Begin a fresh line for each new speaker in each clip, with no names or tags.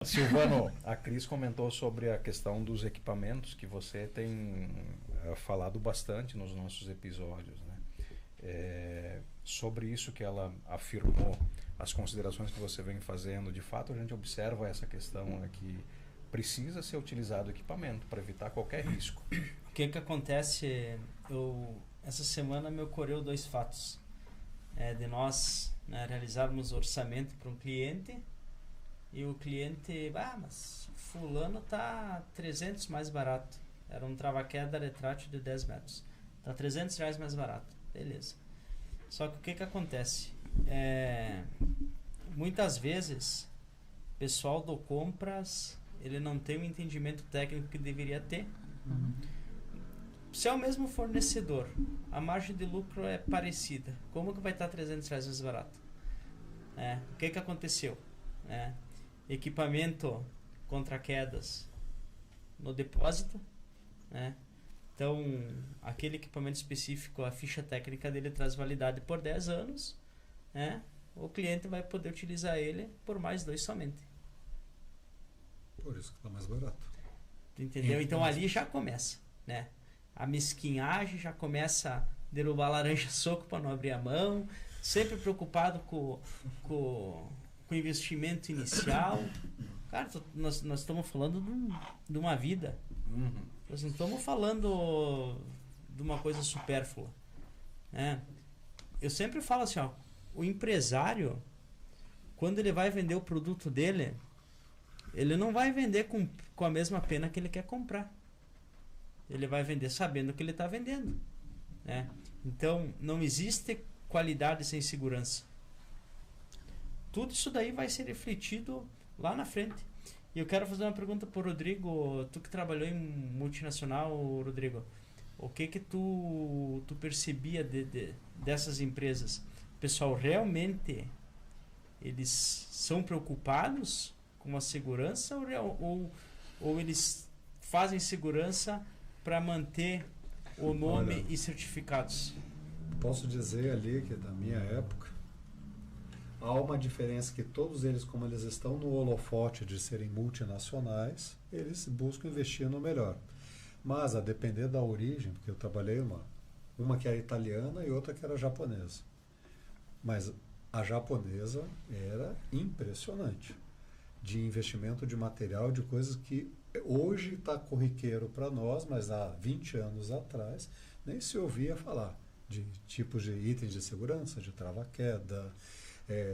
Silvano, a Cris comentou sobre a questão dos equipamentos que você tem falado bastante nos nossos episódios, né? Sobre isso que ela afirmou, as considerações que você vem fazendo, de fato a gente observa essa questão que precisa ser utilizado o equipamento para evitar qualquer risco.
O que acontece, essa semana me ocorreu dois fatos. De nós, né, realizarmos orçamento para um cliente e o cliente, mas fulano tá 300 mais barato. Era um trava-queda retrátil de 10 metros. Tá R$300 mais barato. Beleza. Só que o que acontece? Muitas vezes, o pessoal do compras, ele não tem o entendimento técnico que deveria ter. Se é o mesmo fornecedor, a margem de lucro é parecida, como que vai estar R$300 mais barato? O que aconteceu? Equipamento contra quedas no depósito, então aquele equipamento específico, a ficha técnica dele traz validade por 10 anos, o cliente vai poder utilizar ele por mais 2 somente.
Por isso que está mais barato.
Entendeu? Então ali já começa, a mesquinhagem, já começa a derrubar a laranja soco para não abrir a mão, sempre preocupado com o investimento inicial. Cara, nós estamos falando de uma vida. Nós não estamos falando de uma coisa supérflua. Eu sempre falo assim, o empresário, quando ele vai vender o produto dele, ele não vai vender com a mesma pena que ele quer comprar. Ele vai vender sabendo o que ele está vendendo. Então, não existe qualidade sem segurança. Tudo isso daí vai ser refletido lá na frente. E eu quero fazer uma pergunta para o Rodrigo. Tu que trabalhou em multinacional, Rodrigo, o que tu percebia dessas empresas? O pessoal realmente eles são preocupados com a segurança ou eles fazem segurança para manter o nome? Olha, e certificados?
Posso dizer ali que da minha época há uma diferença, que todos eles, como eles estão no holofote de serem multinacionais, eles buscam investir no melhor. Mas a depender da origem, porque eu trabalhei uma que era italiana e outra que era japonesa. Mas a japonesa era impressionante, de investimento de material, de coisas que hoje está corriqueiro para nós, mas há 20 anos atrás nem se ouvia falar de tipos de itens de segurança, de trava-queda,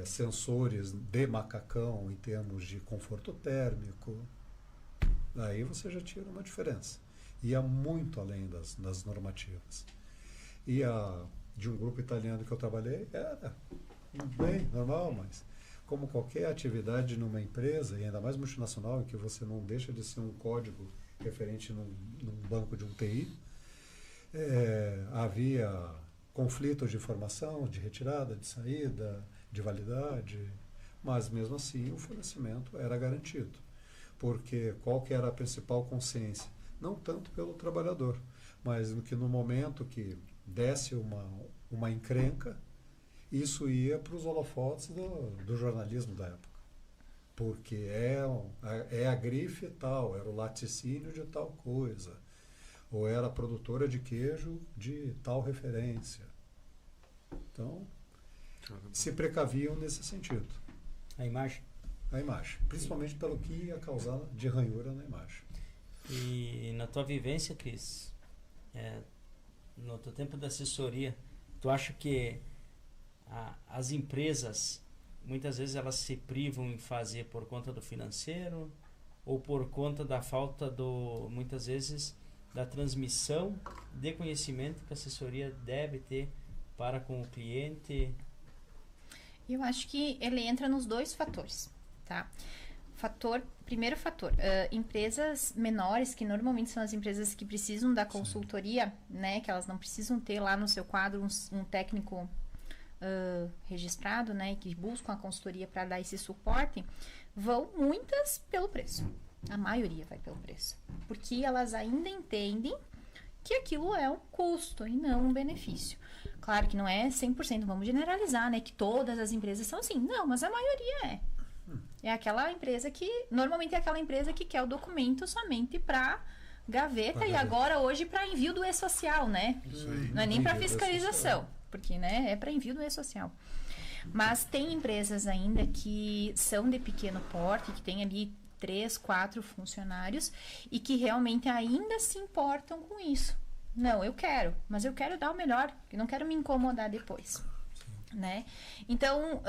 sensores de macacão em termos de conforto térmico. Aí você já tira uma diferença. Ia muito além das normativas. E de um grupo italiano que eu trabalhei, era bem normal, mas como qualquer atividade numa empresa, e ainda mais multinacional, em que você não deixa de ser um código referente num banco de um TI, havia conflitos de informação, de retirada, de saída, de validade, mas mesmo assim o fornecimento era garantido. Porque qual que era a principal consciência? Não tanto pelo trabalhador, mas no momento que desse uma encrenca, isso ia para os holofotes do jornalismo da época. Porque é a grife tal, era o laticínio de tal coisa, ou era a produtora de queijo de tal referência. Então, se precaviam nesse sentido.
A imagem?
A imagem, principalmente pelo que ia causar de ranhura na imagem.
E na tua vivência, Cris, no teu tempo de assessoria, tu acha que as empresas, muitas vezes elas se privam em fazer por conta do financeiro ou por conta da falta muitas vezes, da transmissão de conhecimento que a assessoria deve ter para com o cliente?
Eu acho que ele entra nos dois fatores, tá? Primeiro fator, empresas menores, que normalmente são as empresas que precisam da consultoria, né? Que elas não precisam ter lá no seu quadro um técnico registrado, né? Que buscam a consultoria para dar esse suporte, vão muitas pelo preço. A maioria vai pelo preço. Porque elas ainda entendem que aquilo é um custo e não um benefício. Claro que não é 100%, vamos generalizar, né? Que todas as empresas são assim. Não, mas a maioria é. É aquela empresa que, normalmente é aquela empresa que quer o documento somente para gaveta e agora hoje para envio do e-social, né?
Isso aí.
Não é nem para
Envio do
fiscalização,
e-social.
porque né, é para envio do e-social. Mas tem empresas ainda que são de pequeno porte, que tem ali 3, 4 funcionários e que realmente ainda se importam com isso. Não, eu quero, mas eu quero dar o melhor, eu não quero me incomodar depois. Né? Então,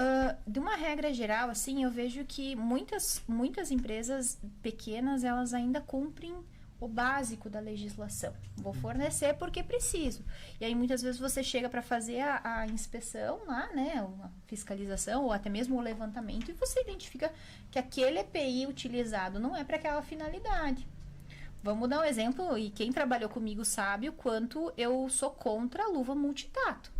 de uma regra geral, assim, eu vejo que muitas empresas pequenas, elas ainda cumprem o básico da legislação. Vou fornecer porque preciso. E aí, muitas vezes, você chega para fazer a inspeção lá, né? A fiscalização ou até mesmo o levantamento e você identifica que aquele EPI utilizado não é para aquela finalidade. Vamos dar um exemplo, e quem trabalhou comigo sabe o quanto eu sou contra a luva multitato.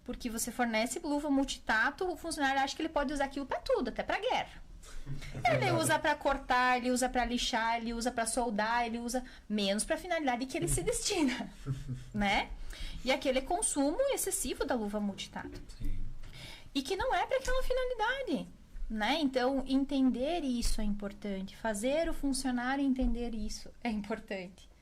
Porque você fornece luva multitato, o funcionário acha que ele pode usar aquilo para tudo, até para guerra. Ele usa para cortar, ele usa para lixar, ele usa para soldar, ele usa menos para a finalidade que ele se destina, né? E aquele consumo excessivo da luva multitato.
Sim.
E que não é para aquela finalidade, né? Então, entender isso é importante, fazer o funcionário entender isso é importante.